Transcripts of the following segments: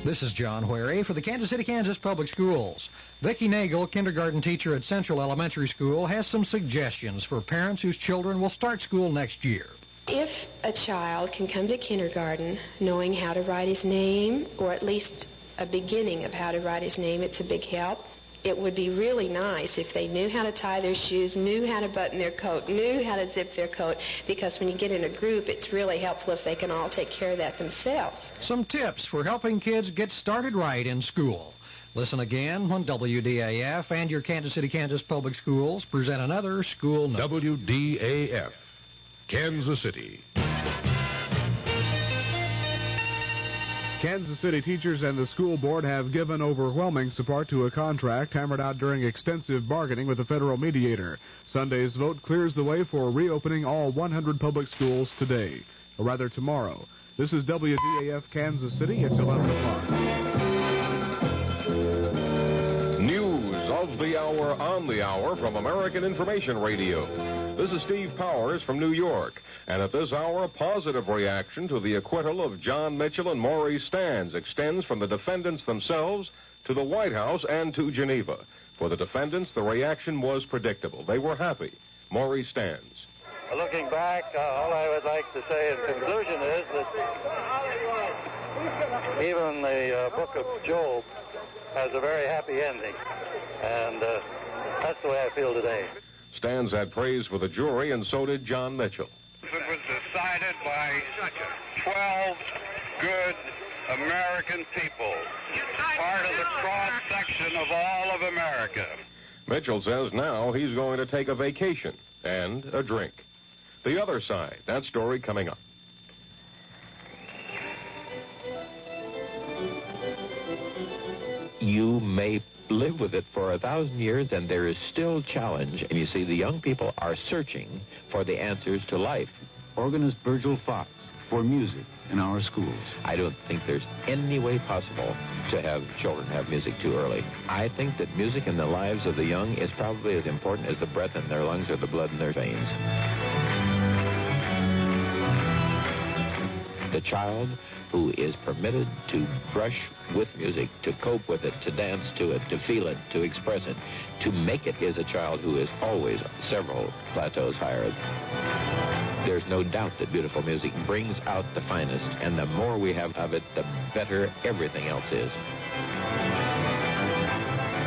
This is John Wherry for the Kansas City, Kansas Public Schools. Vicki Nagel, kindergarten teacher at Central Elementary School, has some suggestions for parents whose children will start school next year. If a child can come to kindergarten knowing how to write his name, or at least a beginning of how to write his name, it's a big help. It would be really nice if they knew how to tie their shoes, knew how to button their coat, knew how to zip their coat, because when you get in a group, it's really helpful if they can all take care of that themselves. Some tips for helping kids get started right in school. Listen again when WDAF and your Kansas City, Kansas Public Schools present another School Note. WDAF, Kansas City. Kansas City teachers and the school board have given overwhelming support to a contract hammered out during extensive bargaining with the federal mediator. Sunday's vote clears the way for reopening all 100 public schools today, or rather tomorrow. This is WDAF Kansas City. It's 11 o'clock. News of the hour on the hour from American Information Radio. This is Steve Powers from New York. And at this hour, a positive reaction to the acquittal of John Mitchell and Maurice Stans extends from the defendants themselves to the White House and to Geneva. For the defendants, the reaction was predictable. They were happy. Maurice Stans. Looking back, all I would like to say in conclusion is that even the book of Job has a very happy ending. And that's the way I feel today. Stans had praise for the jury, and so did John Mitchell. It was decided by 12 good American people, part of the cross-section of all of America. Mitchell says now he's going to take a vacation and a drink. The other side, that story coming up. You may live with it for 1,000 years, and there is still challenge. And you see, the young people are searching for the answers to life. Organist Virgil Fox for music in our schools. I don't think there's any way possible to have children have music too early. I think that music in the lives of the young is probably as important as the breath in their lungs or the blood in their veins. The child who is permitted to brush with music, to cope with it, to dance to it, to feel it, to express it, to make it, is a child who is always several plateaus higher. There's no doubt that beautiful music brings out the finest, and the more we have of it, the better everything else is.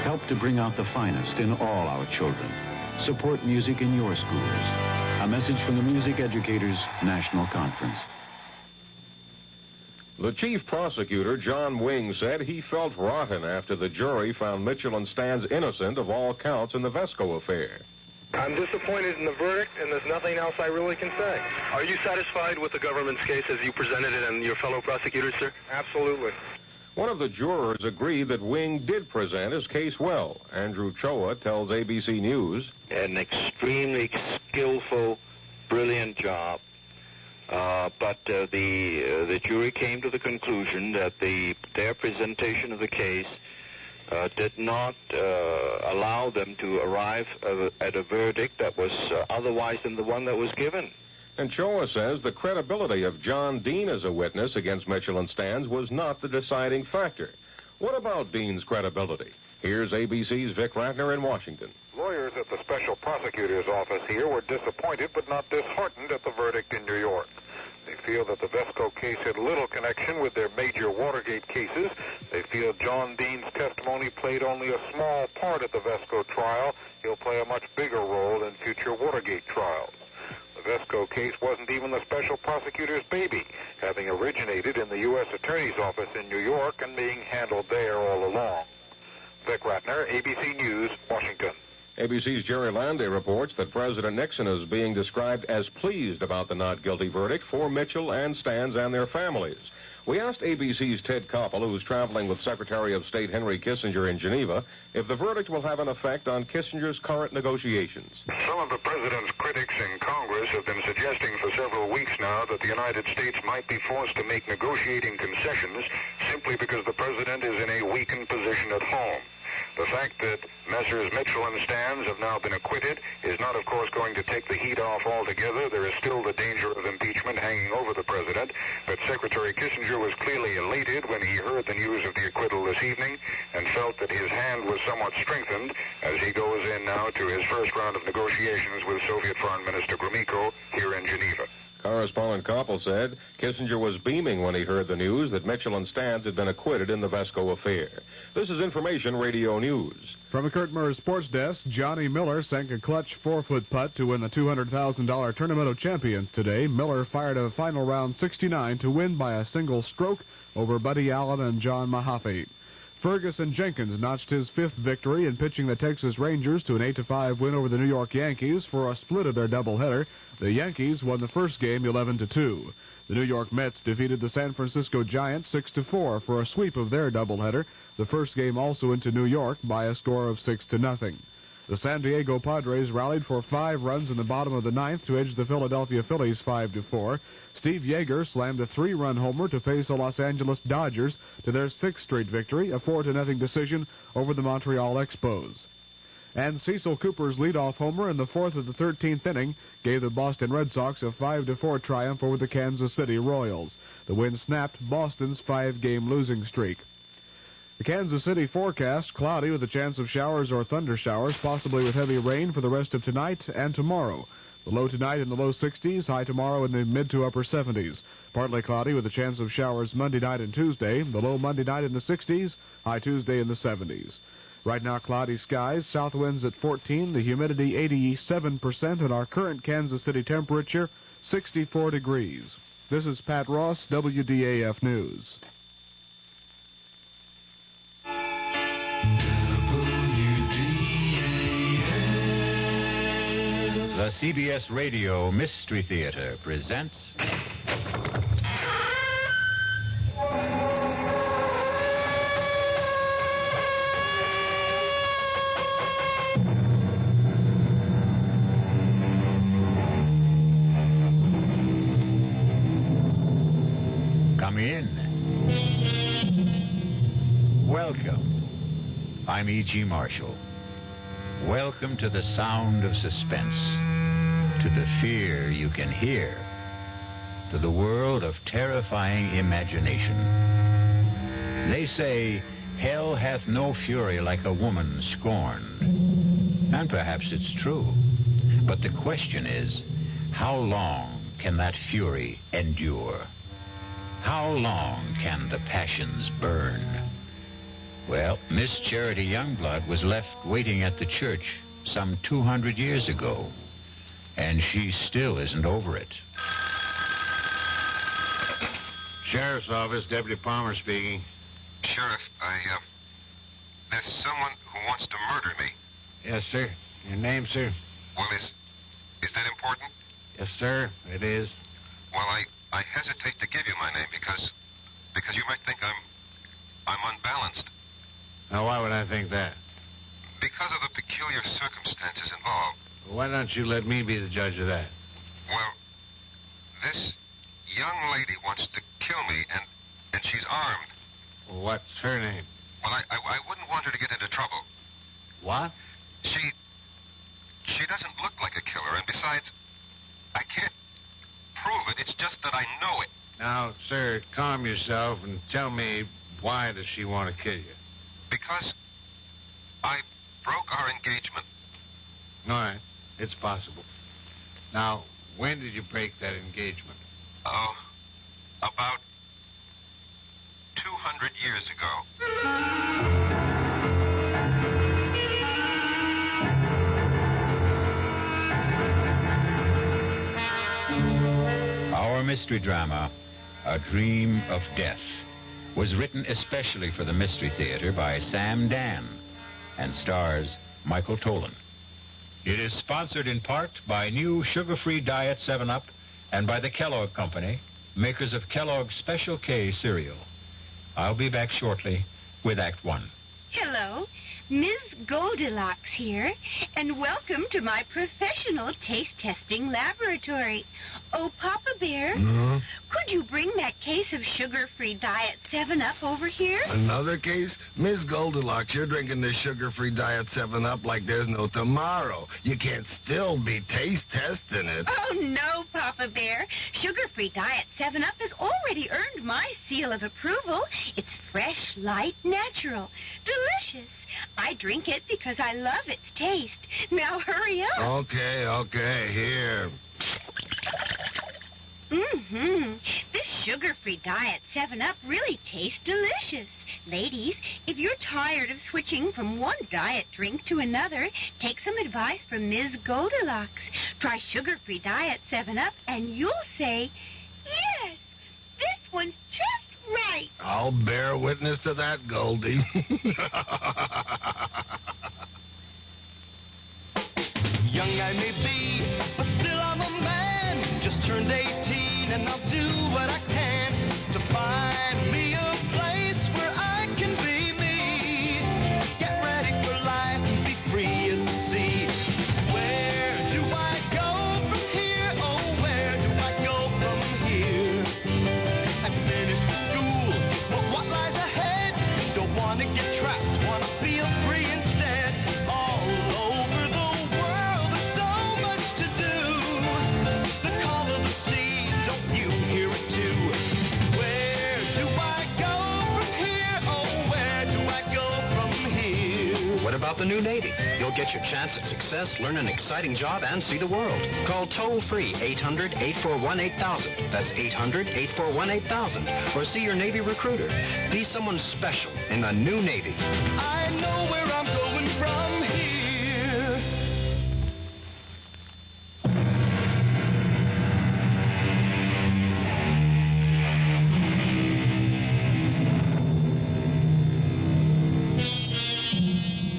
Help to bring out the finest in all our children. Support music in your schools. A message from the Music Educators National Conference. The chief prosecutor, John Wing, said he felt rotten after the jury found Mitchell and Stans innocent of all counts in the Vesco affair. I'm disappointed in the verdict, and there's nothing else I really can say. Are you satisfied with the government's case as you presented it and your fellow prosecutors, sir? Absolutely. One of the jurors agreed that Wing did present his case well. Andrew Choa tells ABC News. An extremely skillful, brilliant job. But the jury came to the conclusion that their presentation of the case did not allow them to arrive at a verdict that was otherwise than the one that was given. And Choa says the credibility of John Dean as a witness against Mitchell and Stans was not the deciding factor. What about Dean's credibility? Here's ABC's Vic Ratner in Washington. Lawyers at the special prosecutor's office here were disappointed but not disheartened at the verdict in New York. They feel that the Vesco case had little connection with their major Watergate cases. They feel John Dean's testimony played only a small part at the Vesco trial. He'll play a much bigger role in future Watergate trials. The Vesco case wasn't even the special prosecutor's baby, having originated in the U.S. Attorney's Office in New York and being handled there all along. Vic Ratner, ABC News, Washington. ABC's Jerry Landay reports that President Nixon is being described as pleased about the not guilty verdict for Mitchell and Stans and their families. We asked ABC's Ted Koppel, who's traveling with Secretary of State Henry Kissinger in Geneva, if the verdict will have an effect on Kissinger's current negotiations. Some of the president's critics in Congress have been suggesting for several weeks now that the United States might be forced to make negotiating concessions simply because the president is in a weakened position at home. The fact that Messrs. Mitchell and Stans have now been acquitted is not, of course, going to take the heat off altogether. There is still the danger of impeachment hanging over the president, but Secretary Kissinger was clearly elated when he heard the news of the acquittal this evening and felt that his hand was somewhat strengthened as he goes in now to his first round of negotiations with Soviet Foreign Minister Gromyko here in Geneva. Correspondent Koppel said Kissinger was beaming when he heard the news that Mitchell and Stans had been acquitted in the Vesco affair. This is Information Radio News. From the Kurt Murray Sports Desk, Johnny Miller sank a clutch 4-foot putt to win the $200,000 Tournament of Champions today. Miller fired a final round 69 to win by a single stroke over Buddy Allen and John Mahaffey. Ferguson Jenkins notched his fifth victory in pitching the Texas Rangers to an 8-5 win over the New York Yankees for a split of their doubleheader. The Yankees won the first game 11-2. The New York Mets defeated the San Francisco Giants 6-4 for a sweep of their doubleheader. The first game also into New York by a score of 6-0. The San Diego Padres rallied for 5 runs in the bottom of the ninth to edge the Philadelphia Phillies 5-4. Steve Yeager slammed a 3-run homer to face the Los Angeles Dodgers to their 6th straight victory, a 4-0 decision over the Montreal Expos. And Cecil Cooper's leadoff homer in the 4th of the 13th inning gave the Boston Red Sox a 5-4 triumph over the Kansas City Royals. The win snapped Boston's 5-game losing streak. The Kansas City forecast, cloudy with a chance of showers or thunder showers, possibly with heavy rain for the rest of tonight and tomorrow. The low tonight in the low 60s, high tomorrow in the mid to upper 70s. Partly cloudy with a chance of showers Monday night and Tuesday. The low Monday night in the 60s, high Tuesday in the 70s. Right now, cloudy skies, south winds at 14, the humidity 87%, and our current Kansas City temperature 64 degrees. This is Pat Ross, WDAF News. The CBS Radio Mystery Theater presents... Come in. Welcome. I'm E.G. Marshall. Welcome to the sound of suspense, to the fear you can hear, to the world of terrifying imagination. They say, hell hath no fury like a woman scorned. And perhaps it's true. But the question is, how long can that fury endure? How long can the passions burn? Well, Miss Charity Youngblood was left waiting at the church some 200 years ago, and she still isn't over it. Sheriff's Office, Deputy Palmer speaking. Sheriff, there's someone who wants to murder me. Yes, sir. Your name, sir? Well, is that important? Yes, sir, it is. Well, I hesitate to give you my name because you might think I'm unbalanced. Now, why would I think that? Because of the peculiar circumstances involved. Well, why don't you let me be the judge of that? Well, this young lady wants to kill me, and she's armed. Well, what's her name? Well, I wouldn't want her to get into trouble. What? She doesn't look like a killer, and besides, I can't prove it. It's just that I know it. Now, sir, calm yourself and tell me, why does she want to kill you? Because I broke our engagement. All right. It's possible. Now, when did you break that engagement? Oh, about 200 years ago. Our mystery drama, A Dream of Death, was written especially for the Mystery Theater by Sam Dan and stars Michael Tolan. It is sponsored in part by new sugar-free Diet 7-Up and by the Kellogg Company, makers of Kellogg's Special K cereal. I'll be back shortly with Act One. Hello. Ms. Goldilocks here, and welcome to my professional taste testing laboratory. Oh, Papa Bear, could you bring that case of sugar-free Diet 7-Up over here? Another case? Miss Goldilocks, you're drinking this sugar-free Diet 7-Up like there's no tomorrow. You can't still be taste testing it. Oh, no, Papa Bear. Sugar-free Diet 7-Up has already earned my seal of approval. It's fresh, light, natural, delicious. I drink it because I love its taste. Now hurry up. Okay, here. This sugar-free Diet 7-Up really tastes delicious. Ladies, if you're tired of switching from one diet drink to another, take some advice from Ms. Goldilocks. Try sugar-free Diet 7-Up and you'll say, yes, this one's just right. I'll bear witness to that, Goldie. Young I may be, but still I'm a man. Just turned 18 and I'll do what I can to find me a place where I can be me. Get ready for life and be free as the sea. Where do I go from here? Oh, where do I go from here? I finished school, but what lies ahead? Don't want to get trapped, want to feel free instead. All over the world, there's so much to do. The call of the sea, don't you hear it too? Where do I go from here? Oh, where do I go from here? What about the new Navy? You'll get your chance at success, learn an exciting job, and see the world. Call toll-free 800-841-8000. That's 800-841-8000. Or see your Navy recruiter. Be someone special in the new Navy. I know where I'm going from here.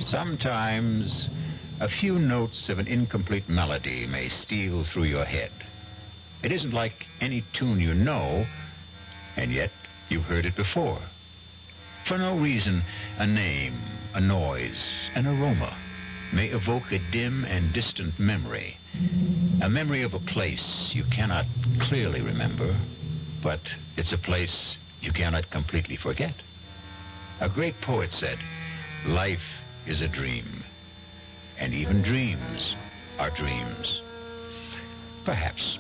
Sometimes a few notes of an incomplete melody may steal through your head. It isn't like any tune you know, and yet you've heard it before. For no reason, a name, a noise, an aroma may evoke a dim and distant memory. A memory of a place you cannot clearly remember, but it's a place you cannot completely forget. A great poet said, "Life is a dream, and even dreams are dreams." Perhaps.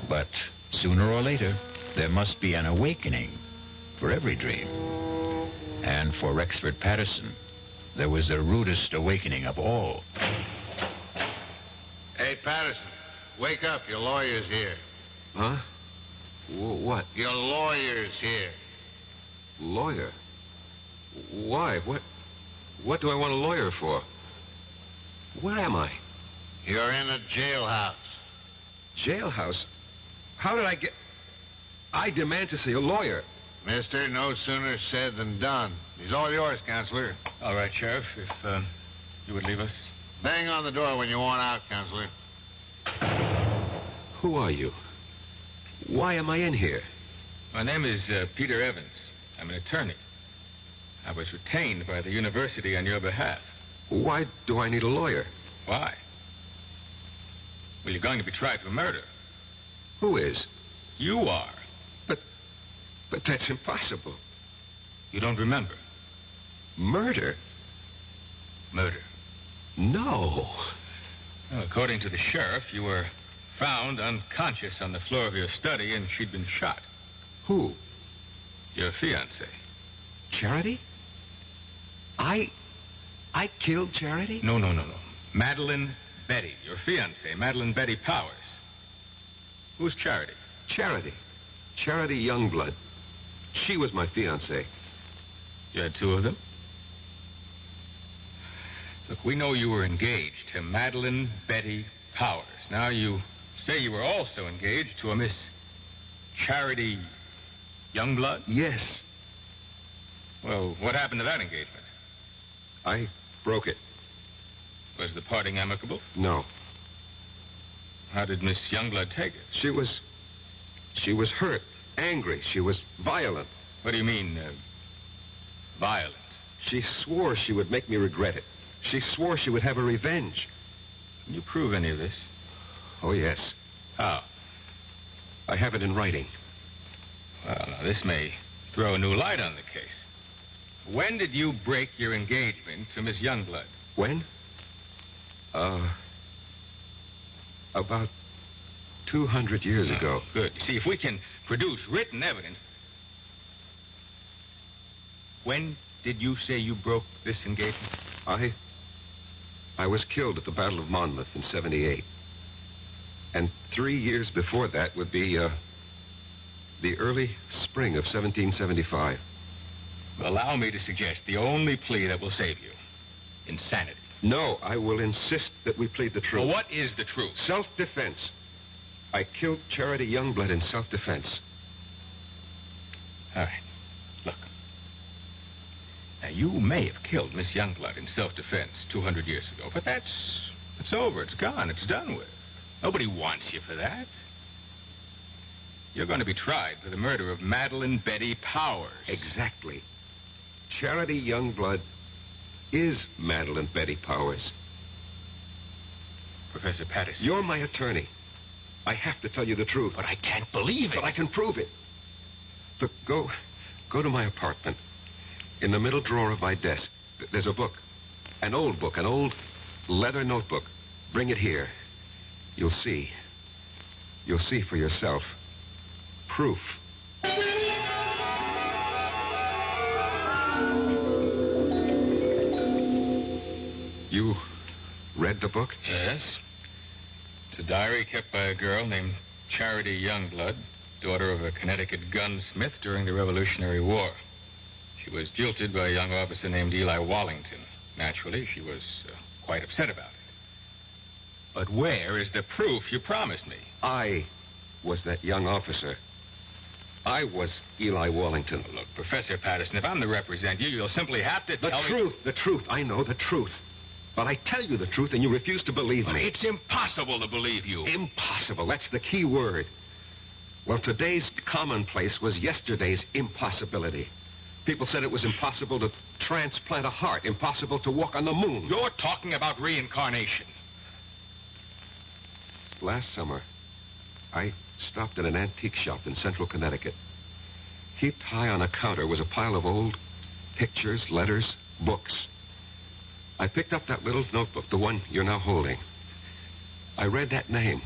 But sooner or later, there must be an awakening for every dream. And for Rexford Patterson, there was the rudest awakening of all. Hey, Patterson, wake up. Your lawyer's here. Huh? What? Your lawyer's here. Lawyer? Why? What do I want a lawyer for? Where am I? You're in a jailhouse. Jailhouse? How did I get... I demand to see a lawyer. Mister, no sooner said than done. He's all yours, Counselor. All right, Sheriff, if you would leave us. Bang on the door when you want out, Counselor. Who are you? Why am I in here? My name is Peter Evans. I'm an attorney. I was retained by the university on your behalf. Why do I need a lawyer? Why? Well, you're going to be tried for murder. Who is? You are. But that's impossible. You don't remember? Murder? Murder. No. Well, according to the sheriff, you were found unconscious on the floor of your study and she'd been shot. Who? Your fiancée. Charity? I killed Charity? No. Madeline Betty, your fiancée, Madeline Betty Powers. Who's Charity? Charity Youngblood. She was my fiancée. You had two of them? Look, we know you were engaged to Madeline Betty Powers. Now you say you were also engaged to a Miss Charity Youngblood? Yes. Well, what happened to that engagement? I broke it. Was the parting amicable? No. How did Miss Youngblood take it? She was hurt, angry. She was violent. What do you mean, violent? She swore she would make me regret it. She swore she would have her revenge. Can you prove any of this? Oh, yes. How? I have it in writing. Well, now, this may throw a new light on the case. When did you break your engagement to Miss Youngblood? When? About 200 years ago. Good. You see, if we can produce written evidence... When did you say you broke this engagement? I was killed at the Battle of Monmouth in 78. And 3 years before that would be, the early spring of 1775. Allow me to suggest the only plea that will save you. Insanity. No, I will insist that we plead the truth. Well, what is the truth? Self-defense. I killed Charity Youngblood in self-defense. All right. Look. Now, you may have killed Miss Youngblood in self-defense 200 years ago, but it's over. It's gone. It's done with. Nobody wants you for that. You're going to be tried for the murder of Madeline Betty Powers. Exactly. Charity Youngblood is Madeline Betty Powers. Professor Patterson. You're my attorney. I have to tell you the truth. But I can't believe it. But I can prove it. Look, go to my apartment. In the middle drawer of my desk, there's a book. An old leather notebook. Bring it here. You'll see. You'll see for yourself. Proof. You read the book? Yes. It's a diary kept by a girl named Charity Youngblood, daughter of a Connecticut gunsmith during the Revolutionary War. She was jilted by a young officer named Eli Wallington. Naturally, she was quite upset about it. But where is the proof you promised me? I was that young officer. I was Eli Wallington. Look, Professor Patterson, if I'm to represent you, you'll simply have to tell me... The truth. I know the truth. But I tell you the truth, and you refuse to believe me. It's impossible to believe you. Impossible. That's the key word. Well, today's commonplace was yesterday's impossibility. People said it was impossible to transplant a heart, impossible to walk on the moon. You're talking about reincarnation. Last summer, I stopped at an antique shop in central Connecticut. Heaped high on a counter was a pile of old pictures, letters, books. I picked up that little notebook, the one you're now holding. I read that name,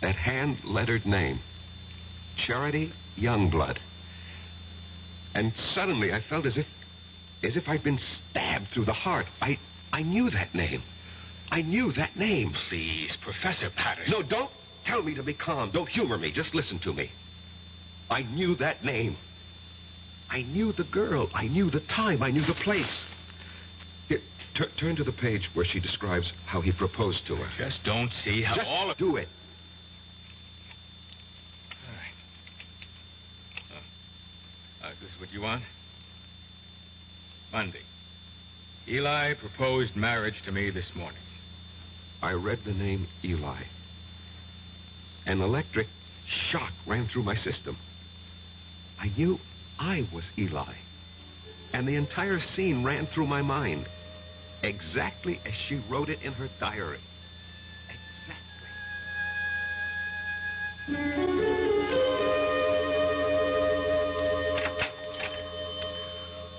that hand-lettered name, Charity Youngblood. And suddenly I felt as if I'd been stabbed through the heart. I knew that name. I knew that name. Please, Professor Patterson. No, don't tell me to be calm. Don't humor me. Just listen to me. I knew that name. I knew the girl. I knew the time. I knew the place. Here, turn to the page where she describes how he proposed to her. Just don't see how Just all of... do it. All right. This is what you want? Monday. Eli proposed marriage to me this morning. I read the name Eli. An electric shock ran through my system. I knew I was Eli. And the entire scene ran through my mind. Exactly as she wrote it in her diary. Exactly.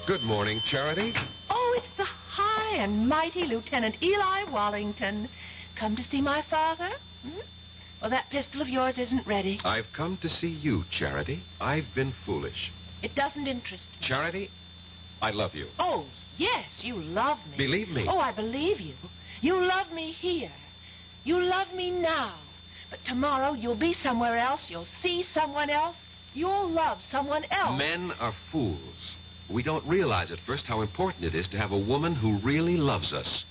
Good morning, Charity. Oh, it's the high and mighty Lieutenant Eli Wallington. Come to see my father? Well, that pistol of yours isn't ready. I've come to see you, Charity. I've been foolish. It doesn't interest me. Charity, I love you. Oh, yes, you love me. Believe me. Oh, I believe you. You love me here. You love me now. But tomorrow you'll be somewhere else. You'll see someone else. You'll love someone else. Men are fools. We don't realize at first how important it is to have a woman who really loves us.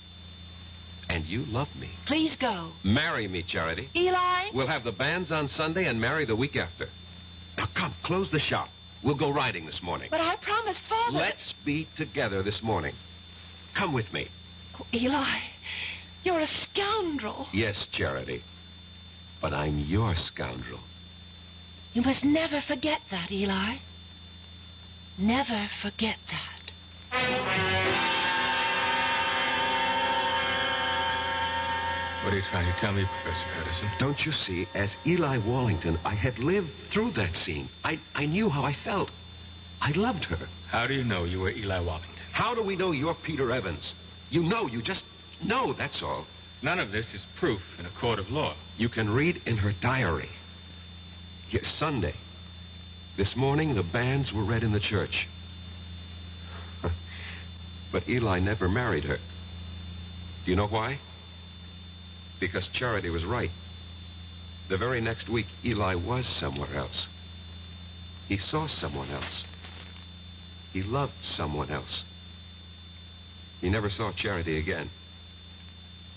And you love me. Please go. Marry me, Charity. Eli? We'll have the banns on Sunday and marry the week after. Now, come, close the shop. We'll go riding this morning. But I promised Father... Let's be together this morning. Come with me. Oh, Eli, you're a scoundrel. Yes, Charity. But I'm your scoundrel. You must never forget that, Eli. Never forget that. What are you trying to tell me, Professor Patterson? Don't you see, as Eli Wallington, I had lived through that scene. I knew how I felt. I loved her. How do you know you were Eli Wallington? How do we know you're Peter Evans? You know, you just know, that's all. None of this is proof in a court of law. You can read in her diary. Here, Sunday. This morning, the banns were read in the church. But Eli never married her. Do you know why? Because Charity was right. The very next week, Eli was somewhere else. He saw someone else. He loved someone else. He never saw Charity again.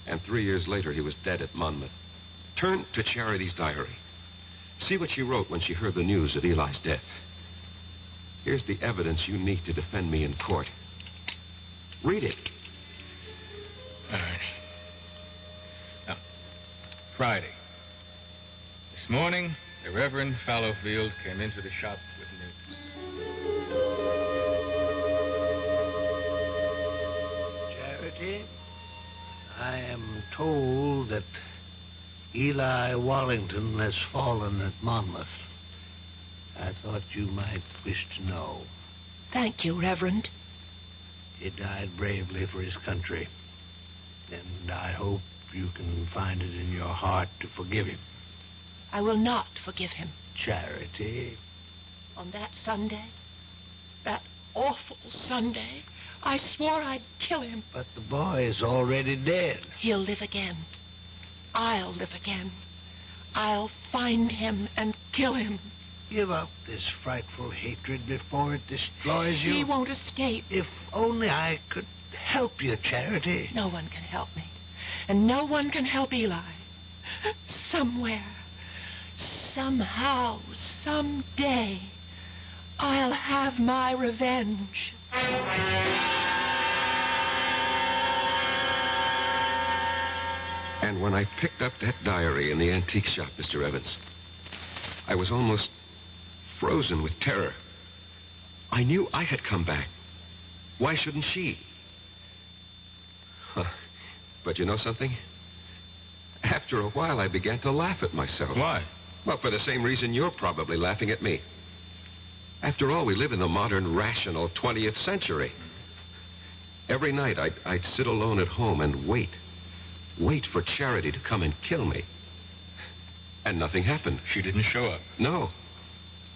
And 3 years later, he was dead at Monmouth. Turn to Charity's diary. See what she wrote when she heard the news of Eli's death. Here's the evidence you need to defend me in court. Read it. All right. Now, Friday. This morning, the Reverend Fallowfield came into the shop with news. Charity, I am told that Eli Wallington has fallen at Monmouth. I thought you might wish to know. Thank you, Reverend. He died bravely for his country, and I hope you can find it in your heart to forgive him. I will not forgive him. Charity. On that Sunday, that awful Sunday, I swore I'd kill him. But the boy is already dead. He'll live again. I'll live again. I'll find him and kill him. Give up this frightful hatred before it destroys you. He won't escape. If only I could help you, Charity. No one can help me. And no one can help Eli. Somewhere, somehow, someday, I'll have my revenge. And when I picked up that diary in the antique shop, Mr. Evans, I was almost frozen with terror. I knew I had come back. Why shouldn't she? But you know something? After a while, I began to laugh at myself. Why? Well, for the same reason you're probably laughing at me. After all, we live in the modern, rational 20th century. Every night, I'd sit alone at home and wait for Charity to come and kill me. And nothing happened. She didn't show up. No.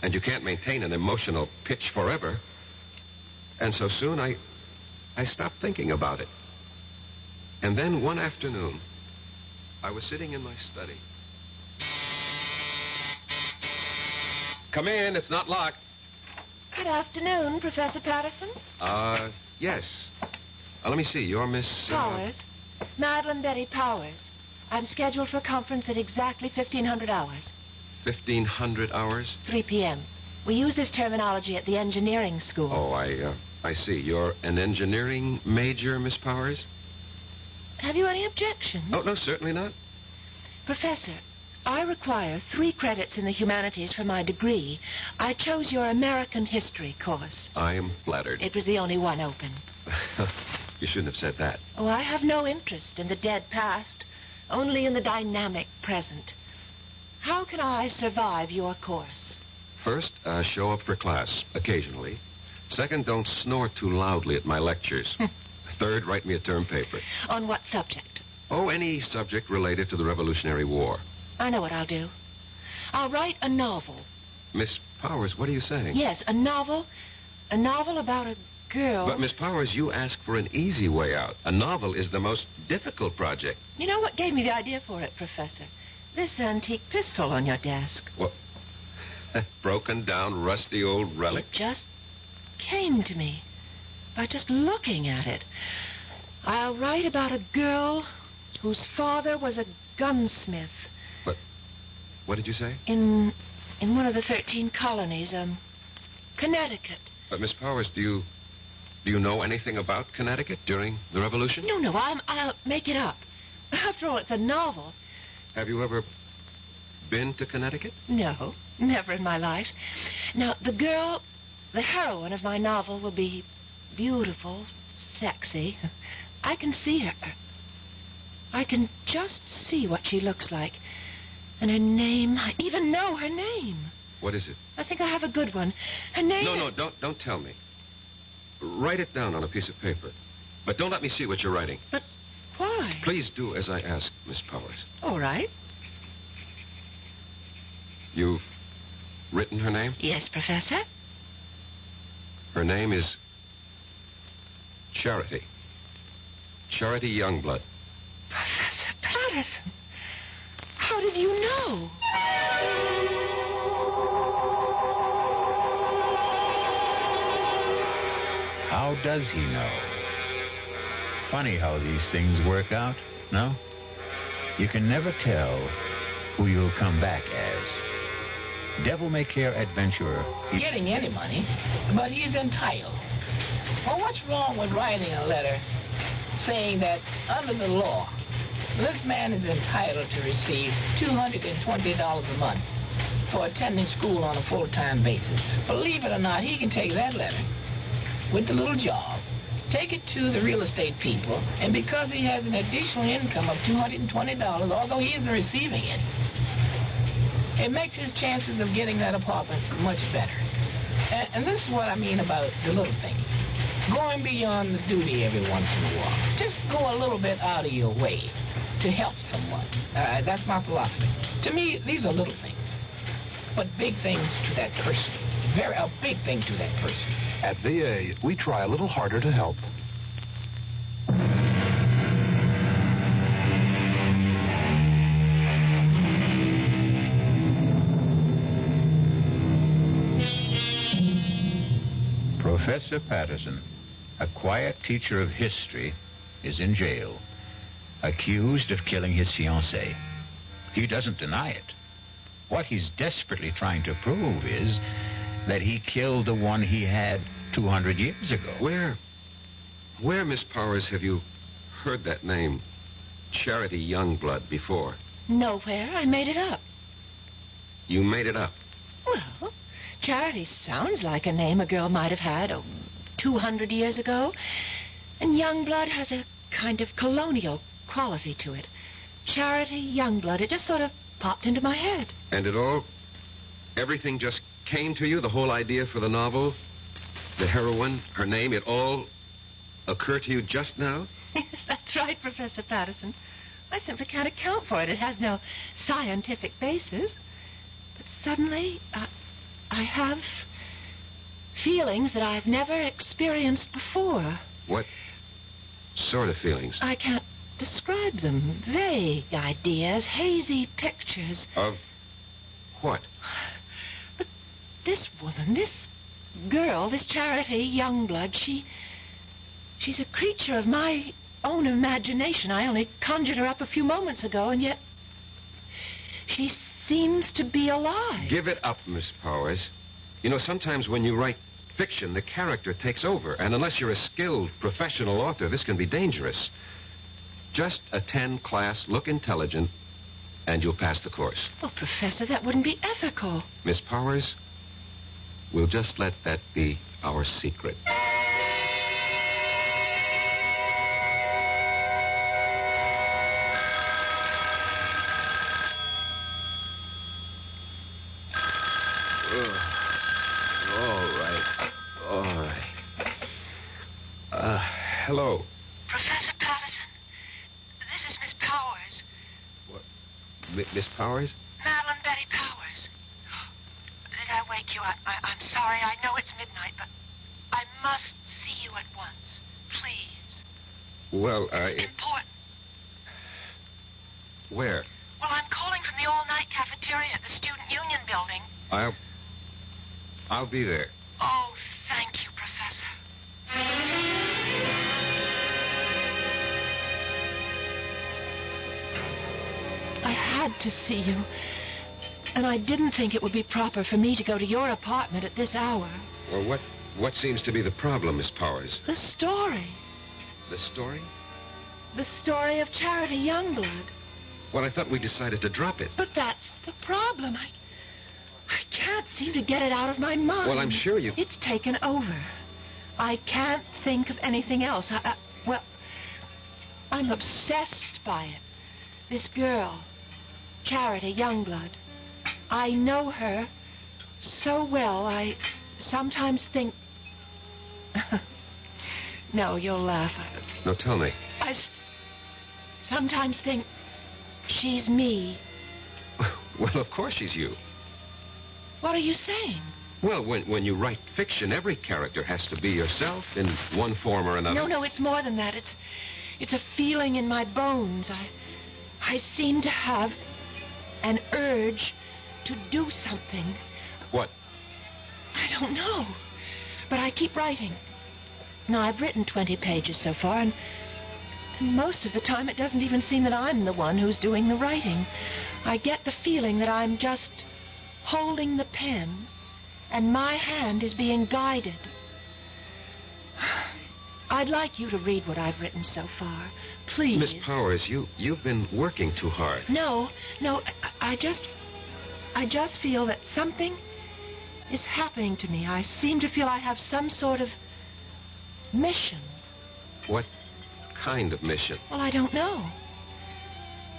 And you can't maintain an emotional pitch forever. And so soon, I stopped thinking about it. And then one afternoon, I was sitting in my study. Come in, it's not locked. Good afternoon, Professor Patterson. Yes. Let me see, you're Miss... Powers. Madeline Betty Powers. I'm scheduled for a conference at exactly 1500 hours. 1500 hours? 3 p.m. We use this terminology at the engineering school. Oh, I see. You're an engineering major, Miss Powers? Have you any objections? Oh, no, certainly not. Professor, I require 3 credits in the humanities for my degree. I chose your American history course. I am flattered. It was the only one open. You shouldn't have said that. Oh, I have no interest in the dead past, only in the dynamic present. How can I survive your course? First, show up for class, occasionally. Second, don't snore too loudly at my lectures. Third, write me a term paper. On what subject? Oh, any subject related to the Revolutionary War. I know what I'll do. I'll write a novel. Miss Powers, what are you saying? Yes, a novel. A novel about a girl. But, Miss Powers, you asked for an easy way out. A novel is the most difficult project. You know what gave me the idea for it, Professor? This antique pistol on your desk. What? That broken down, rusty old relic? It just came to me by just looking at it. I'll write about a girl whose father was a gunsmith. What did you say? In one of the 13 colonies, Connecticut. But, Miss Powers, do you know anything about Connecticut during the Revolution? No, I'll make it up. After all, it's a novel. Have you ever been to Connecticut? No, never in my life. Now, the girl, the heroine of my novel, will be beautiful, sexy. I can see her. I can just see what she looks like. And her name, I even know her name. What is it? I think I have a good one. Her name No, don't tell me. Write it down on a piece of paper. But don't let me see what you're writing. But why? Please do as I ask, Miss Powers. All right. You've written her name? Yes, Professor. Her name is Charity. Charity Youngblood. Professor Patterson. How did you know? How does he know? Funny how these things work out, no? You can never tell who you'll come back as. Devil-may-care adventurer. Getting any money, but he's entitled. Well, what's wrong with writing a letter saying that under the law, this man is entitled to receive $220 a month for attending school on a full-time basis? Believe it or not, he can take that letter with the little job, take it to the real estate people, and because he has an additional income of $220, although he isn't receiving it, it makes his chances of getting that apartment much better. And this is what I mean about the little things. Going beyond the duty every once in a while. Just go a little bit out of your way to help someone. That's my philosophy. To me, these are little things, but big things to that person. A big thing to that person. At VA, we try a little harder to help. Professor Patterson, a quiet teacher of history, is in jail, accused of killing his fiancée. He doesn't deny it. What he's desperately trying to prove is that he killed the one he had 200 years ago. Where, Miss Powers, have you heard that name, Charity Youngblood, before? Nowhere. I made it up. You made it up? Well, Charity sounds like a name a girl might have had 200 years ago. And Youngblood has a kind of colonial quality to it. Charity Youngblood. It just sort of popped into my head. And everything just came to you, the whole idea for the novel, the heroine, her name, it all occurred to you just now? Yes, that's right, Professor Patterson. I simply can't account for it. It has no scientific basis. But suddenly, I have feelings that I've never experienced before. What sort of feelings? I can't describe them. Vague ideas, hazy pictures. Of what? But this woman, this girl, this Charity Youngblood, she's a creature of my own imagination. I only conjured her up a few moments ago, and yet she seems to be alive. Give it up, Miss Powers. You know, sometimes when you write fiction, the character takes over, and unless you're a skilled professional author, this can be dangerous. Just attend class, look intelligent, and you'll pass the course. Well, Professor, that wouldn't be ethical. Miss Powers, we'll just let that be our secret. Hello. Professor Patterson, this is Miss Powers. What? Miss Powers? Madeline Betty Powers. Did I wake you? I'm sorry. I know it's midnight, but I must see you at once. Please. Well, It's important. Where? Well, I'm calling from the all-night cafeteria at the Student Union building. I'll be there. Oh, thank you, Professor. I had to see you, and I didn't think it would be proper for me to go to your apartment at this hour. Well, what seems to be the problem, Miss Powers? The story. The story? The story of Charity Youngblood. Well, I thought we decided to drop it. But that's the problem. I can't seem to get it out of my mind. Well, I'm sure you... It's taken over. I can't think of anything else. I'm obsessed by it. This girl, Charity Youngblood. I know her so well, I sometimes think... No, you'll laugh. No, tell me. I sometimes think she's me. Well, of course she's you. What are you saying? Well, when you write fiction, every character has to be yourself in one form or another. No, it's more than that. It's a feeling in my bones. I seem to have an urge to do something. What? I don't know. But I keep writing. Now, I've written 20 pages so far, and most of the time it doesn't even seem that I'm the one who's doing the writing. I get the feeling that I'm just holding the pen, and my hand is being guided. I'd like you to read what I've written so far. Please. Miss Powers, you've been working too hard. No, I just feel that something is happening to me. I seem to feel I have some sort of mission. What kind of mission? Well, I don't know.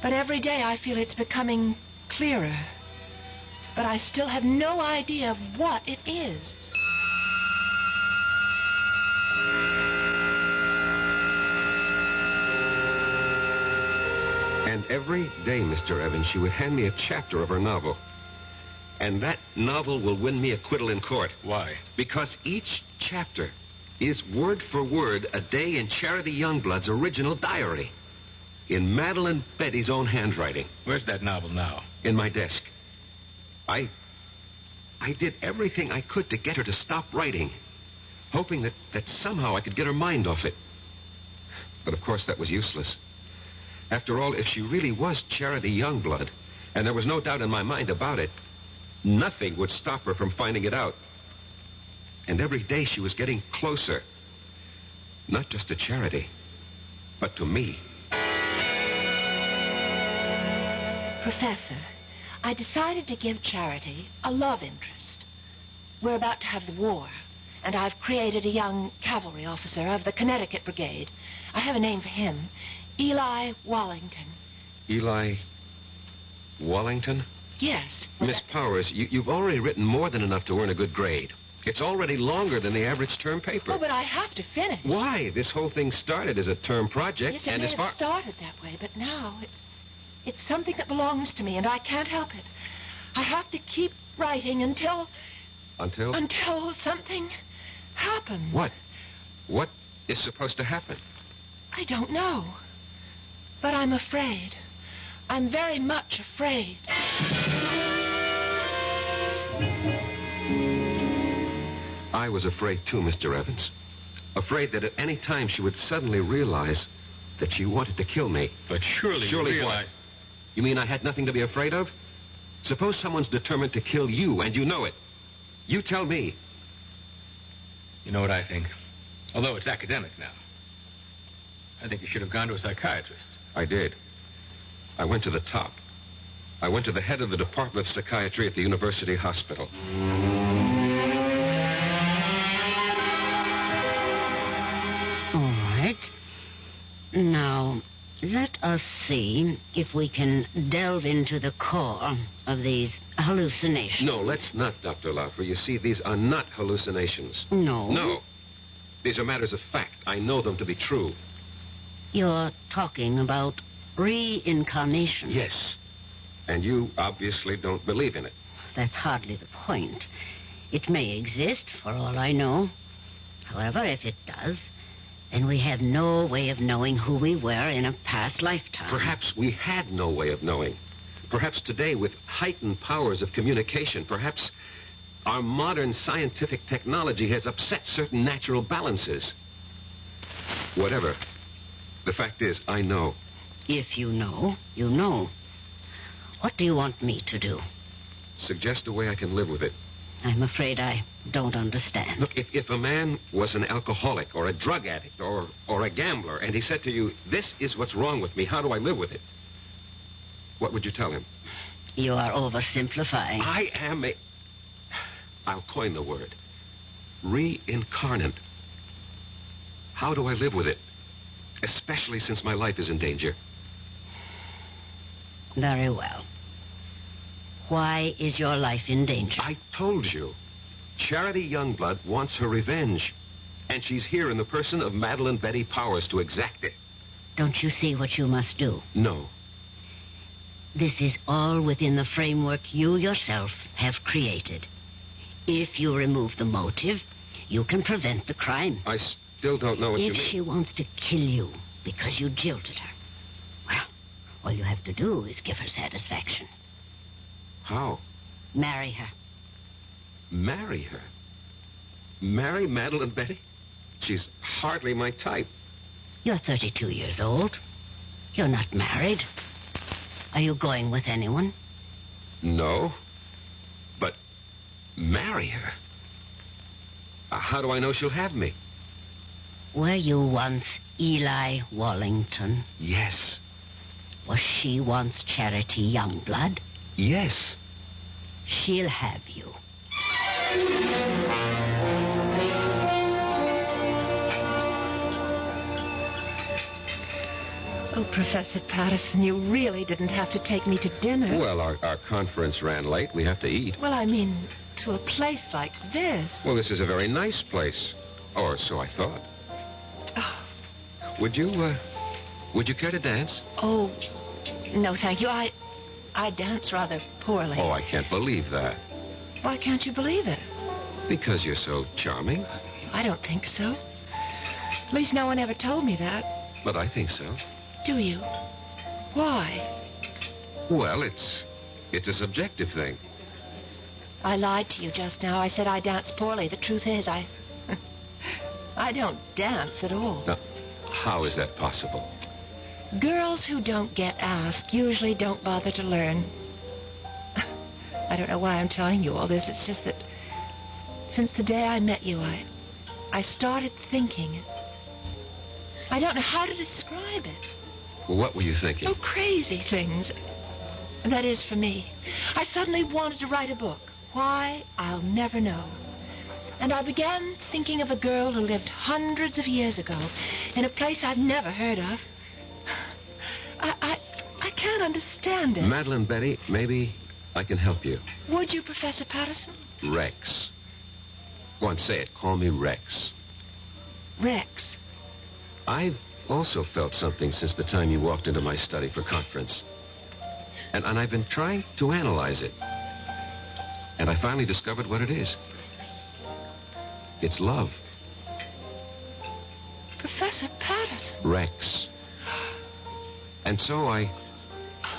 But every day I feel it's becoming clearer. But I still have no idea of what it is. And every day, Mr. Evans, she would hand me a chapter of her novel. And that novel will win me acquittal in court. Why? Because each chapter is word for word a day in Charity Youngblood's original diary. In Madeline Betty's own handwriting. Where's that novel now? In my desk. I did everything I could to get her to stop writing, hoping that somehow I could get her mind off it. But of course that was useless. After all, if she really was Charity Youngblood, and there was no doubt in my mind about it, nothing would stop her from finding it out. And every day she was getting closer. Not just to Charity, but to me. Professor, I decided to give Charity a love interest. We're about to have the war, and I've created a young cavalry officer of the Connecticut Brigade. I have a name for him. Eli Wallington. Eli Wallington? Yes. Miss Powers, you've already written more than enough to earn a good grade. It's already longer than the average term paper. Oh, but I have to finish. Why? This whole thing started as a term project. Yes, it may have started that way, but now it's something that belongs to me, and I can't help it. I have to keep writing until... Until? Until something happens. What? What is supposed to happen? I don't know. But I'm afraid. I'm very much afraid. I was afraid too, Mr. Evans. Afraid that at any time she would suddenly realize that she wanted to kill me. But surely you realize... What? You mean I had nothing to be afraid of? Suppose someone's determined to kill you, and you know it. You tell me. You know what I think? Although it's academic now. I think you should have gone to a psychiatrist. I did. I went to the top. I went to the head of the Department of Psychiatry at the University Hospital. All right. Now, let us see if we can delve into the core of these hallucinations. No, let's not, Dr. Laufer. You see, these are not hallucinations. No? No. These are matters of fact. I know them to be true. You're talking about reincarnation. Yes. And you obviously don't believe in it. That's hardly the point. It may exist, for all I know. However, if it does, then we have no way of knowing who we were in a past lifetime. Perhaps we had no way of knowing. Perhaps today, with heightened powers of communication, perhaps our modern scientific technology has upset certain natural balances. Whatever. The fact is, I know. If you know, you know. What do you want me to do? Suggest a way I can live with it. I'm afraid I don't understand. Look, if a man was an alcoholic or a drug addict or a gambler, and he said to you, this is what's wrong with me, how do I live with it? What would you tell him? You are oversimplifying. I am I'll coin the word. Reincarnate. How do I live with it? especially since my life is in danger. Very well. Why is your life in danger? I told you. Charity Youngblood wants her revenge. And she's here in the person of Madeline Betty Powers to exact it. Don't you see what you must do? No. This is all within the framework you yourself have created. If you remove the motive, you can prevent the crime. I still don't know what you If mean. she wants to kill you because you jilted her, well, all you have to do is give her satisfaction. How? Marry her. Marry her? Marry Madeline Betty? She's hardly my type. You're 32 years old. You're not married. Are you going with anyone? No. But marry her? How do I know she'll have me? Were you once Eli Wallington? Yes. Was she once Charity Youngblood? Yes. She'll have you. Oh, Professor Patterson, you really didn't have to take me to dinner. Well, our conference ran late. We have to eat. Well, I mean, to a place like this. Well, this is a very nice place. Or so I thought. Oh. Would you care to dance? Oh, no, thank you. I dance rather poorly. Oh, I can't believe that. Why can't you believe it? Because you're so charming. I don't think so. At least no one ever told me that. But I think so. Do you? Why? Well, it's a subjective thing. I lied to you just now. I said I dance poorly. The truth is, I don't dance at all. Now, how is that possible? Girls who don't get asked usually don't bother to learn. I don't know why I'm telling you all this. It's just that since the day I met you, I started thinking. I don't know how to describe it. Well, what were you thinking? Oh, crazy things. That is, for me. I suddenly wanted to write a book. Why, I'll never know. And I began thinking of a girl who lived hundreds of years ago in a place I've never heard of. I can't understand it. Madeline Betty, maybe I can help you. Would you, Professor Patterson? Rex. Go on, say it. Call me Rex. Rex. I've also felt something since the time you walked into my study for conference. And I've been trying to analyze it. And I finally discovered what it is. It's love. Professor Patterson. Rex. And so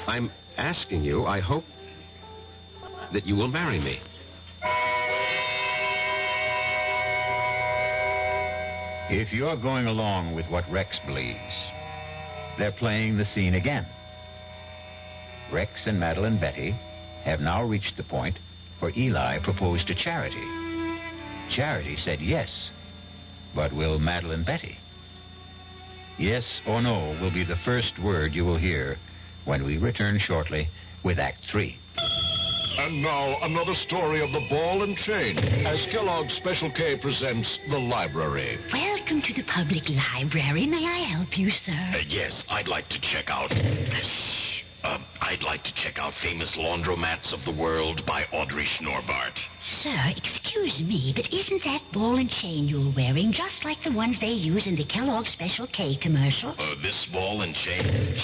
I'm asking you, I hope that you will marry me. If you're going along with what Rex believes, they're playing the scene again. Rex and Madeline Betty have now reached the point where Eli proposed to Charity. Charity said yes, but will Madeline Betty? Yes or no will be the first word you will hear when we return shortly with Act 3. And now, another story of the ball and chain, as Kellogg's Special K presents The Library. Welcome to the public library. May I help you, sir? Yes, I'd like to check out... I'd like to check out Famous Laundromats of the World by Audrey Schnorbart. Sir, excuse me, but isn't that ball and chain you're wearing just like the ones they use in the Kellogg's Special K commercial? This ball and chain?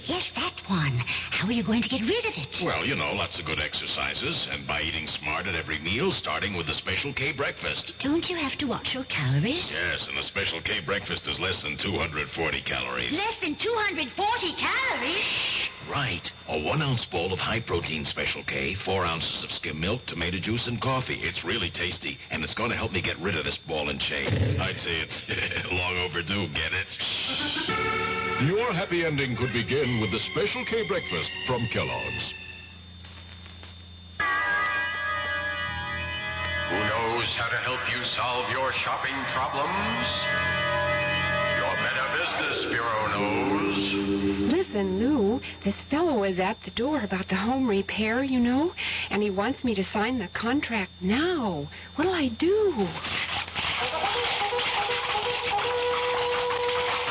Yes, that one. How are you going to get rid of it? Well, you know, lots of good exercises, and by eating smart at every meal, starting with the Special K breakfast. Don't you have to watch your calories? Yes, and the Special K breakfast is less than 240 calories. Less than 240 calories? Right. A 1-ounce bowl of high-protein Special K, 4 ounces of skim milk, tomato juice, and coffee. It's really tasty, and it's going to help me get rid of this ball and chain. I'd say it's long overdue, get it? Your happy ending could begin with the Special K breakfast from Kellogg's. Who knows how to help you solve your shopping problems? Your Better Business Bureau knows. Listen, Lou, this fellow is at the door about the home repair, you know, and he wants me to sign the contract now. What'll I do?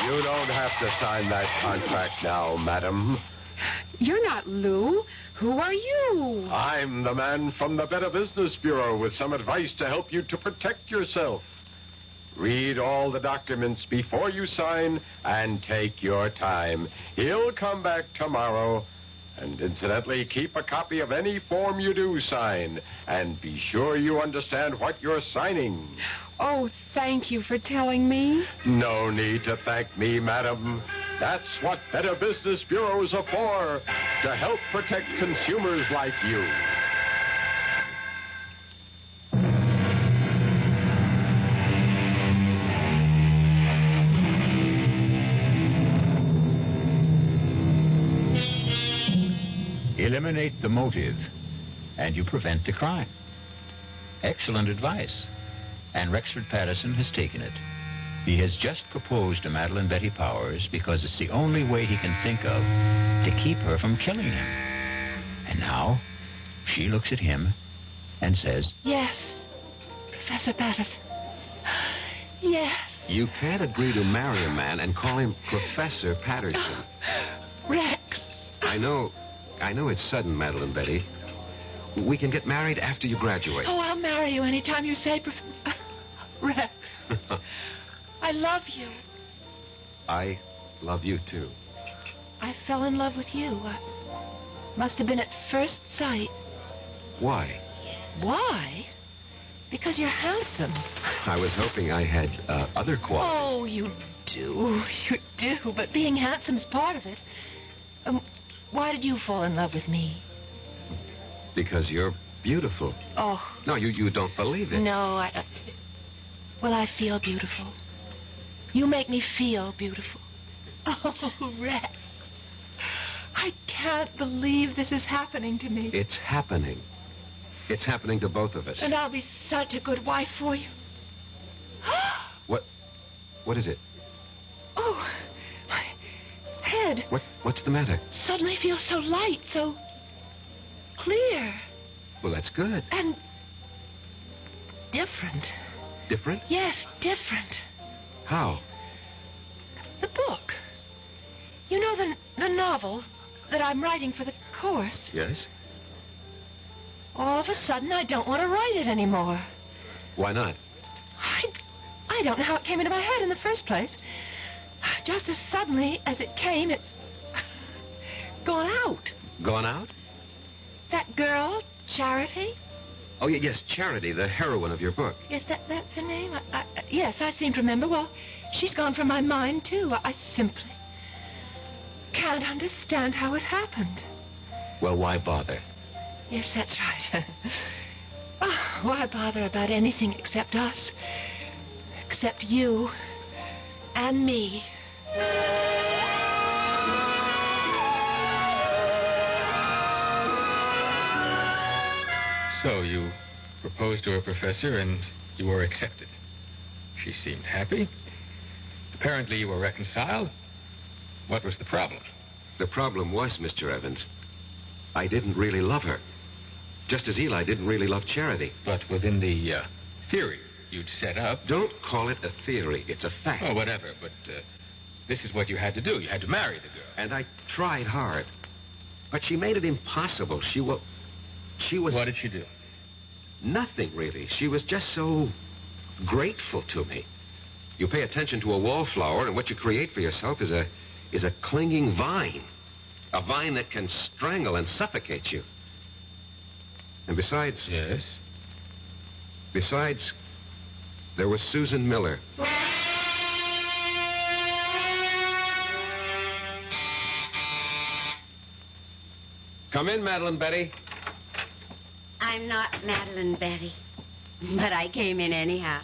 You don't have to sign that contract now, madam. You're not Lou. Who are you? I'm the man from the Better Business Bureau with some advice to help you to protect yourself. Read all the documents before you sign and take your time. He'll come back tomorrow. And incidentally, keep a copy of any form you do sign. And be sure you understand what you're signing. Oh, thank you for telling me. No need to thank me, madam. That's what Better Business Bureaus are for, to help protect consumers like you. Eliminate the motive, and you prevent the crime. Excellent advice. And Rexford Patterson has taken it. He has just proposed to Madeline Betty Powers because it's the only way he can think of to keep her from killing him. And now, she looks at him and says, Yes, Professor Patterson. Yes. You can't agree to marry a man and call him Professor Patterson. Rex. I know it's sudden, Madeline Betty. We can get married after you graduate. Oh, I'll marry you anytime you say, Rex. I love you. I love you, too. I fell in love with you. Must have been at first sight. Why? Why? Because you're handsome. I was hoping I had other qualities. Oh, you do. You do. But being handsome's part of it. Why did you fall in love with me? Because you're beautiful. Oh. No, you don't believe it. No, well, I feel beautiful. You make me feel beautiful. Oh, Rex. I can't believe this is happening to me. It's happening. It's happening to both of us. And I'll be such a good wife for you. What is it? Oh, my head. What's the matter? Suddenly feels so light, so clear. Well, that's good. And different. Different? Yes, different. How? The book. You know the novel that I'm writing for the course? Yes. All of a sudden, I don't want to write it anymore. Why not? I don't know how it came into my head in the first place. Just as suddenly as it came, it's gone out. Gone out? That girl, Charity? Oh, yes, Charity, the heroine of your book. Yes, that's her name? Yes, I seem to remember. Well, she's gone from my mind, too. I simply can't understand how it happened. Well, why bother? Yes, that's right. Why bother about anything except us? Except you and me. So you proposed to her, Professor, and you were accepted. She seemed happy. Apparently you were reconciled. What was the problem? The problem was, Mr. Evans, I didn't really love her. Just as Eli didn't really love Charity. But within the theory you'd set up... Don't call it a theory. It's a fact. Oh, whatever. But this is what you had to do. You had to marry the girl. And I tried hard. But she made it impossible. She was... What did she do? Nothing, really. She was just so grateful to me. You pay attention to a wallflower, and what you create for yourself is a clinging vine. A vine that can strangle and suffocate you. And besides... Yes? Besides, there was Susan Miller. Come in, Madeline Betty. I'm not Madeline Betty, but I came in anyhow.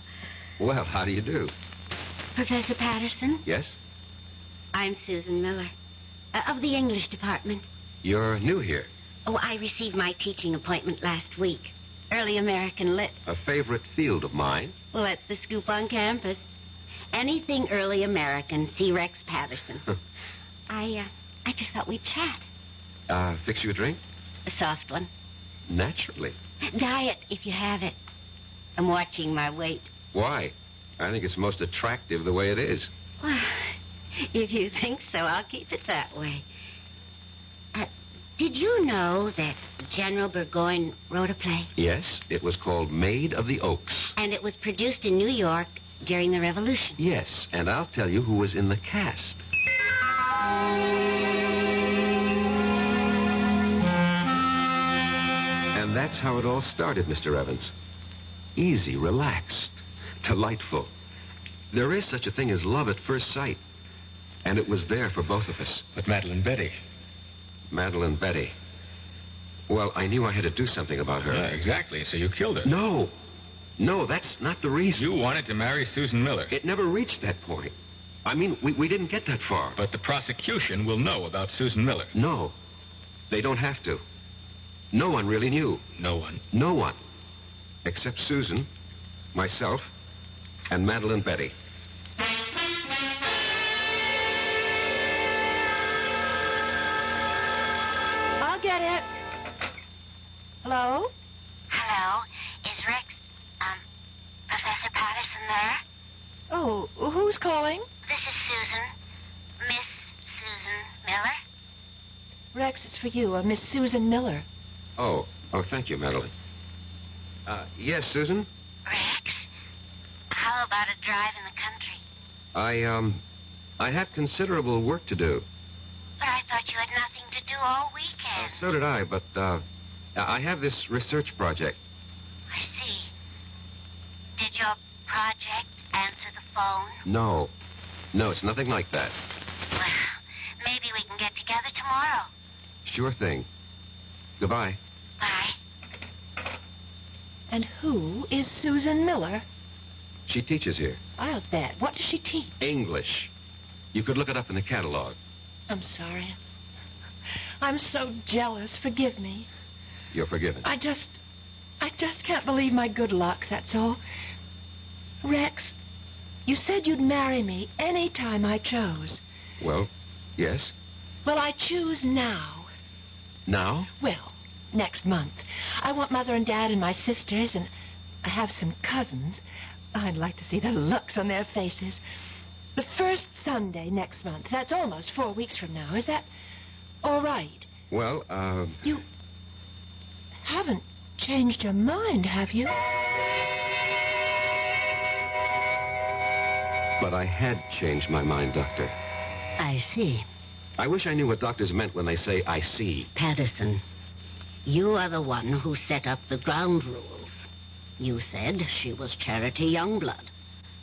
Well, how do you do? Professor Patterson? Yes? I'm Susan Miller, of the English department. You're new here. Oh, I received my teaching appointment last week. Early American Lit. A favorite field of mine. Well, that's the scoop on campus. Anything early American, see Rex Patterson. I just thought we'd chat. Fix you a drink? A soft one. Naturally. Diet, if you have it. I'm watching my weight. Why? I think it's most attractive the way it is. Well, If you think so, I'll keep it that way. Did you know that General Burgoyne wrote a play? Yes, it was called Maid of the Oaks. And it was produced in New York during the Revolution. Yes, and I'll tell you who was in the cast. And that's how it all started, Mr. Evans. Easy, relaxed, delightful. There is such a thing as love at first sight. And it was there for both of us. But Madeline Betty. Madeline Betty. Well, I knew I had to do something about her. Yeah, exactly. So you killed her. No. No, that's not the reason. You wanted to marry Susan Miller. It never reached that point. I mean, we didn't get that far. But the prosecution will know about Susan Miller. No. They don't have to. No one really knew. No one? No one. Except Susan, myself, and Madeline Betty. I'll get it. Hello? Hello. Is Rex, Professor Patterson there? Oh, who's calling? This is Susan. Miss Susan Miller. Rex is for you, Miss Susan Miller. Oh, thank you, Madeline. Yes, Susan? Rex, how about a drive in the country? I have considerable work to do. But I thought you had nothing to do all weekend. So did I, but, I have this research project. I see. Did your project answer the phone? No. No, it's nothing like that. Well, maybe we can get together tomorrow. Sure thing. Goodbye. Bye. And who is Susan Miller? She teaches here. I'll bet. What does she teach? English. You could look it up in the catalog. I'm sorry. I'm so jealous. Forgive me. You're forgiven. I just can't believe my good luck, that's all. Rex, you said you'd marry me any time I chose. Well, yes. Well, I choose now. Now? Well, next month. I want Mother and Dad and my sisters, and I have some cousins. I'd like to see the looks on their faces. The first Sunday next month. That's almost 4 weeks from now. Is that all right? Well, You haven't changed your mind, have you? But I had changed my mind, Doctor. I see. I wish I knew what doctors meant when they say, I see. Patterson, you are the one who set up the ground rules. You said she was Charity Youngblood,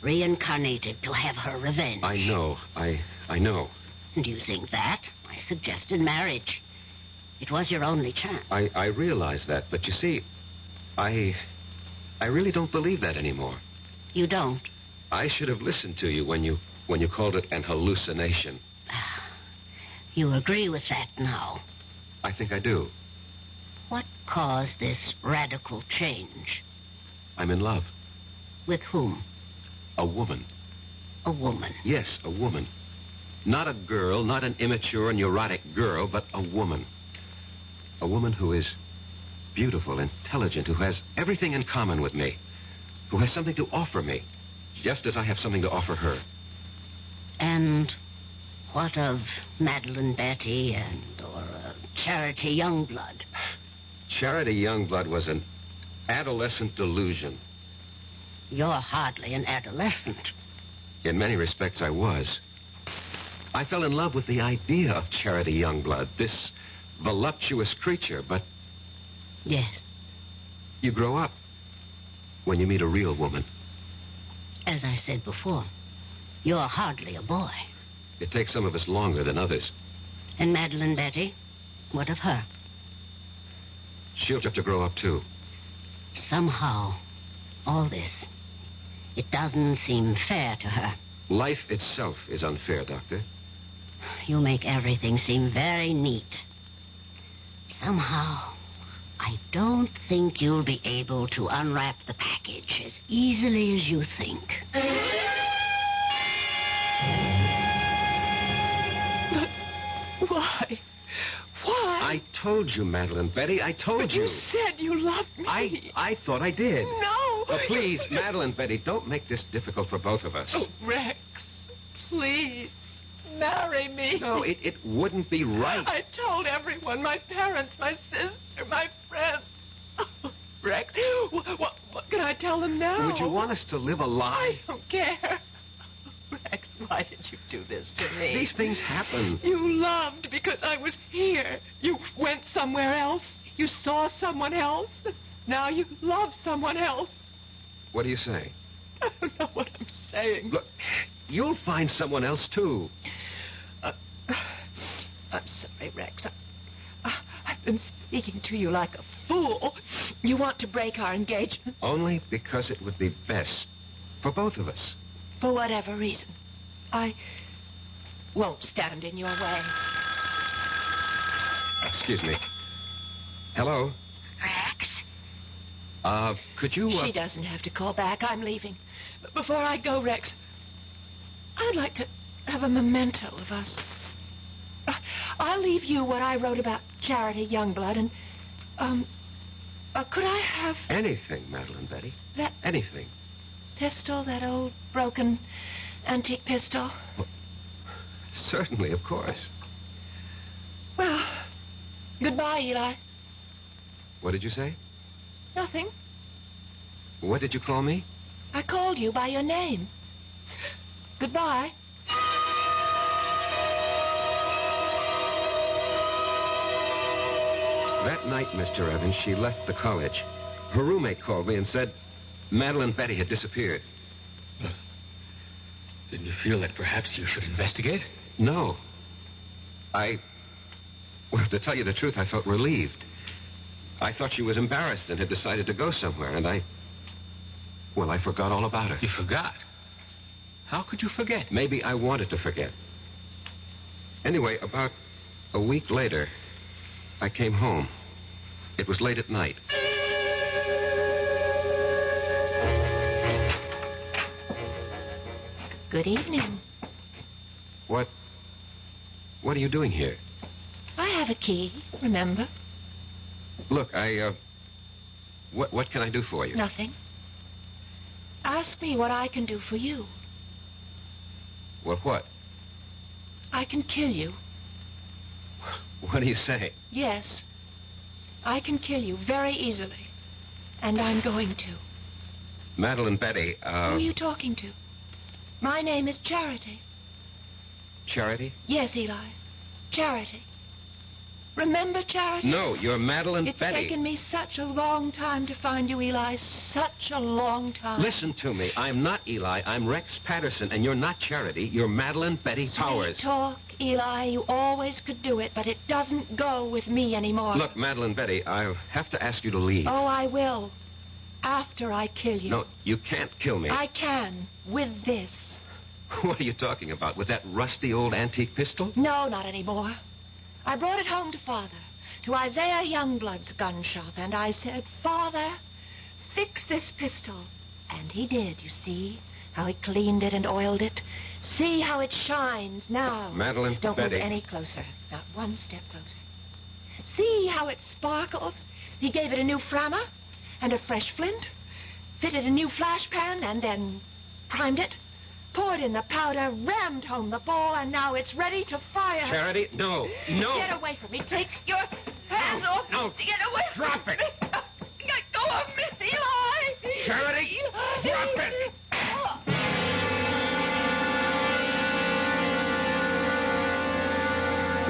reincarnated to have her revenge. I know. I know. And using that, I suggested marriage. It was your only chance. I realize that, but you see, I really don't believe that anymore. You don't? I should have listened to you when you called it an hallucination. You agree with that now? I think I do. What caused this radical change? I'm in love. With whom? A woman. A woman? Yes, a woman. Not a girl, not an immature, neurotic girl, but a woman. A woman who is beautiful, intelligent, who has everything in common with me, who has something to offer me, just as I have something to offer her. And what of Madeline Betty or Charity Youngblood? Charity Youngblood was an adolescent delusion. You're hardly an adolescent. In many respects, I was. I fell in love with the idea of Charity Youngblood, this voluptuous creature, but... Yes. You grow up when you meet a real woman. As I said before, you're hardly a boy. It takes some of us longer than others. And Madeline Betty? What of her? She'll have to grow up, too. Somehow, all this, it doesn't seem fair to her. Life itself is unfair, Doctor. You make everything seem very neat. Somehow, I don't think you'll be able to unwrap the package as easily as you think. But why? Why? I told you, Madeline Betty. I told you. You said you loved me. I thought I did. No. But please, Madeline Betty, don't make this difficult for both of us. Oh, Rex, please. marry me. No, it wouldn't be right. I told everyone, my parents, my sister, my friends. Oh, Rex, what can I tell them now? Would you want us to live a lie? I don't care. Rex, why did you do this to me? These things happen. You loved because I was here. You went somewhere else. You saw someone else. Now you love someone else. What do you say? I don't know what I'm saying. Look, you'll find someone else, too. I'm sorry, Rex. I've been speaking to you like a fool. You want to break our engagement? Only because it would be best for both of us. For whatever reason. I won't stand in your way. Excuse me. Hello? Rex? Could you... She doesn't have to call back. I'm leaving. But before I go, Rex, I'd like to have a memento of us. I'll leave you what I wrote about Charity Youngblood, and, could I have... Anything, Madeline Betty. That... Anything. Pistol, that old, broken, antique pistol? Well, certainly, of course. Well, goodbye, Eli. What did you say? Nothing. What did you call me? I called you by your name. Goodbye. That night, Mr. Evans, she left the college. Her roommate called me and said Madeline Betty had disappeared. Didn't you feel that perhaps you should investigate? No. Well, to tell you the truth, I felt relieved. I thought she was embarrassed and had decided to go somewhere, and I forgot all about her. You forgot? How could you forget? Maybe I wanted to forget. Anyway, about a week later, I came home. It was late at night. Good evening. What are you doing here? I have a key, remember? Look, what can I do for you? Nothing. Ask me what I can do for you. What? I can kill you. What do you say? Yes. I can kill you very easily. And I'm going to. Madeline Betty, Who are you talking to? My name is Charity. Charity? Yes, Eli. Charity. Remember Charity? No, you're Madeline Betty. It's taken me such a long time to find you, Eli. Such a long time. Listen to me. I'm not Eli. I'm Rex Patterson, and you're not Charity. You're Madeline Betty Powers. Sweet talk, Eli. You always could do it, but it doesn't go with me anymore. Look, Madeline Betty, I'll have to ask you to leave. Oh, I will. After I kill you. No, you can't kill me. I can. With this. What are you talking about? With that rusty old antique pistol? No, not anymore. I brought it home to Father, to Isaiah Youngblood's gun shop, and I said, Father, fix this pistol. And he did, you see, how he cleaned it and oiled it. See how it shines now. Madeline Don't Betty. move any closer. Not one step closer. See how it sparkles. He gave it a new flammer and a fresh flint, fitted a new flash pan, and then primed it. Poured in the powder, rammed home the ball, and now it's ready to fire. Charity, no. Get away from me. Take your hands off. No. Get away Drop from it. me. Let go of me, Eli. Charity, Eli. drop it.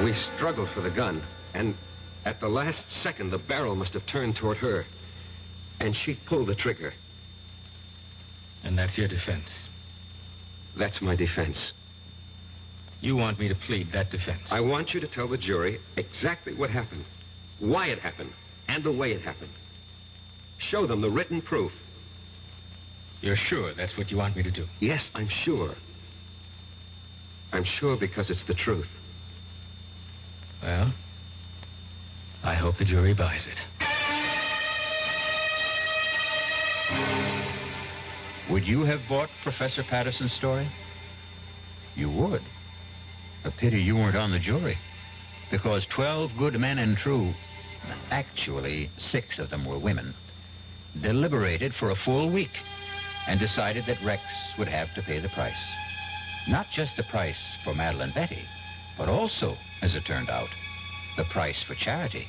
We struggled for the gun, and at the last second, the barrel must have turned toward her, and she pulled the trigger. And that's your defense? That's my defense. You want me to plead that defense? I want you to tell the jury exactly what happened, why it happened, and the way it happened. Show them the written proof. You're sure that's what you want me to do? Yes, I'm sure. I'm sure because it's the truth. Well, I hope the jury buys it. Would you have bought Professor Patterson's story? You would. A pity you weren't on the jury. Because 12 good men and true, actually 6 of them were women, deliberated for a full week and decided that Rex would have to pay the price. Not just the price for Madeline Betty, but also, as it turned out, the price for charity.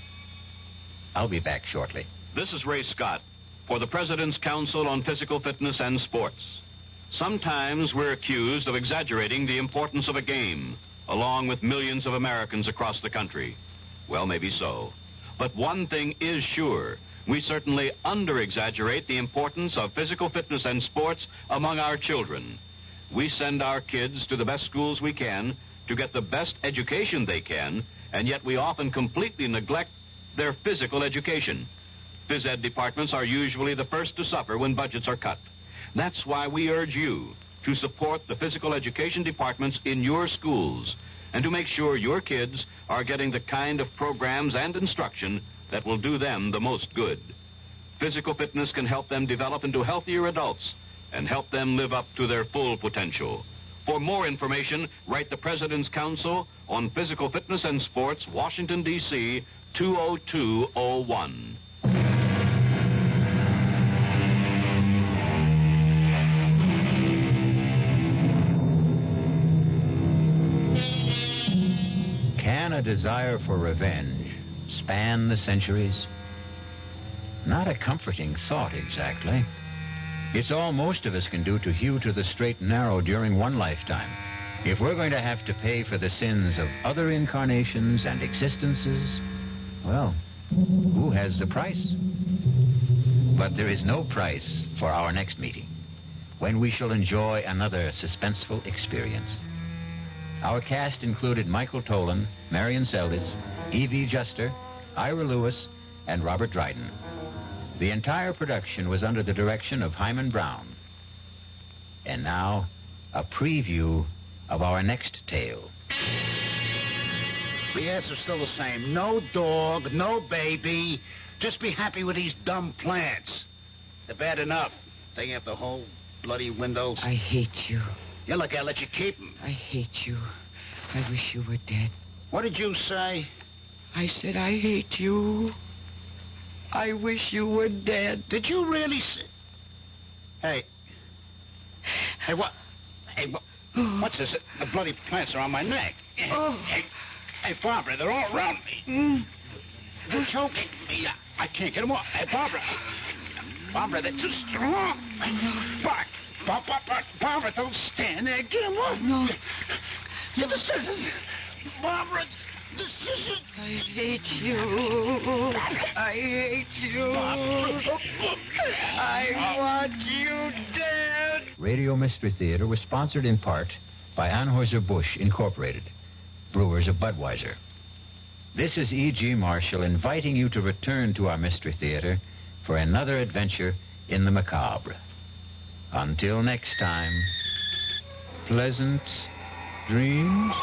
I'll be back shortly. This is Ray Scott for the President's Council on Physical Fitness and Sports. Sometimes we're accused of exaggerating the importance of a game, along with millions of Americans across the country. Well, maybe so. But one thing is sure. We certainly under-exaggerate the importance of physical fitness and sports among our children. We send our kids to the best schools we can to get the best education they can, and yet we often completely neglect their physical education. Phys ed departments are usually the first to suffer when budgets are cut. That's why we urge you to support the physical education departments in your schools and to make sure your kids are getting the kind of programs and instruction that will do them the most good. Physical fitness can help them develop into healthier adults and help them live up to their full potential. For more information, write the President's Council on Physical Fitness and Sports, Washington, D.C., 20201. Can a desire for revenge span the centuries? Not a comforting thought, exactly. It's all most of us can do to hew to the straight and narrow during one lifetime. If we're going to have to pay for the sins of other incarnations and existences, well, who has the price? But there is no price for our next meeting, when we shall enjoy another suspenseful experience. Our cast included Michael Tolan, Marion Seldes, E.V. Juster, Ira Lewis, and Robert Dryden. The entire production was under the direction of Hyman Brown. And now, a preview of our next tale. The answer's still the same. No dog, no baby. Just be happy with these dumb plants. They're bad enough. Taking out the whole bloody windows. I hate you. Yeah, look, I'll let you keep them. I hate you. I wish you were dead. What did you say? I said I hate you. I wish you were dead. Did you really say... Hey. Hey, what? Hey, what's this? The bloody plants are on my neck. Hey, Barbara, they're all around me. They're choking me. I can't get them off. Hey, Barbara, they're too strong. Barbara, don't stand there. Get them off. No. Get the scissors. Barbara, the scissors. I hate you. I hate you. I want you dead. Radio Mystery Theater was sponsored in part by Anheuser-Busch Incorporated, brewers of Budweiser. This is E.G. Marshall inviting you to return to our Mystery Theater for another adventure in the macabre. Until next time, pleasant dreams.